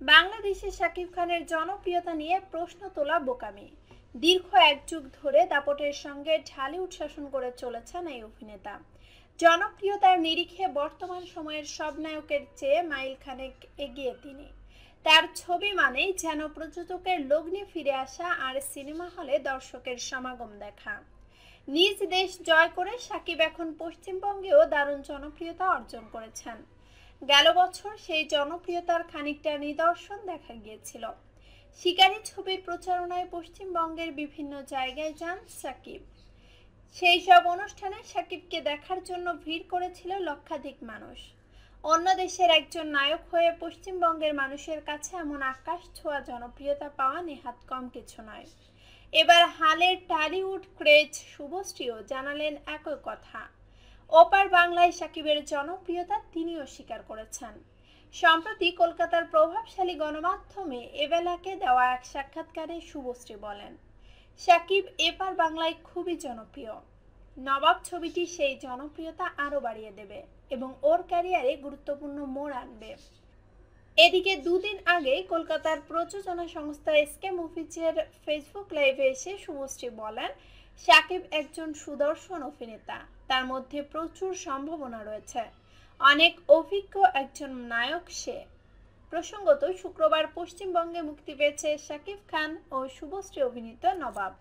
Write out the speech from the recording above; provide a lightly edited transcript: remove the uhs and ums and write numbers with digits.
বাংলাদেশে শাকিব খানের জনপ্রিয়তা নিয়ে প্রশ্ন তোলা বোকামি। দীর্ঘ এক যুগ ধরে দাপটের সঙ্গে ঢালিউড শাসন করে চলেছেন এই অভিনেতা। জনপ্রিয়তার নিরিখে বর্তমান সময়ের সব নায়কের চেয়ে মাইল খানেক এগিয়ে তিনি। তার ছবি মানেই যেন প্রযোজকের লগ্নে ফিরে আসা আর সিনেমা হলে দর্শকের সমাগম দেখা। নিজ দেশ জয় করে শাকিব এখন পশ্চিমবঙ্গেও দারুণ জনপ্রিয়তা অর্জন করেছেন। গেল বছর সেই জনপ্রিয়তার খানিকটা নিদর্শন দেখা গিয়েছিল। শিকারী ছবির প্রচারণায় পশ্চিমবঙ্গের বিভিন্ন জায়গায় যান শাকিব। সেই সব অনুষ্ঠানে শাকিবকে দেখার জন্য ভিড় করেছিল লক্ষাধিক মানুষ। অন্য দেশের একজন নায়ক হয়ে পশ্চিমবঙ্গের মানুষের কাছে এমন আকাশ ছোঁয়া জনপ্রিয়তা পাওয়া নেহাত কম কিছু নয়। এবার হালের টলিউড ক্রেজ শুভশ্রীও জানালেন একই কথা। ওপার বাংলায় শাকিবের জনপ্রিয়তা তিনিও স্বীকার করেছেন। সম্প্রতি কলকাতার প্রভাবশালী গণমাধ্যমে এবেলাকে দেওয়া এক সাক্ষাৎকারে শুভশ্রী বলেন, শাকিব এপার বাংলায় খুবই জনপ্রিয়। নবাব ছবিটি সেই জনপ্রিয়তা আরও বাড়িয়ে দেবে এবং ওর ক্যারিয়ারে গুরুত্বপূর্ণ মোড় আনবে। এদিকে দুদিন আগে কলকাতার প্রযোজনা সংস্থা এসকে মুভিজের ফেসবুক লাইভে এসে শুভশ্রী বলেন, শাকিব একজন সুদর্শন অভিনেতা, তার মধ্যে প্রচুর সম্ভাবনা রয়েছে, অনেক অভিজ্ঞ একজন নায়ক সে। প্রসঙ্গত শুক্রবার পশ্চিমবঙ্গে মুক্তি পেয়েছে শাকিব খান ও শুভশ্রী অভিনীত নবাব।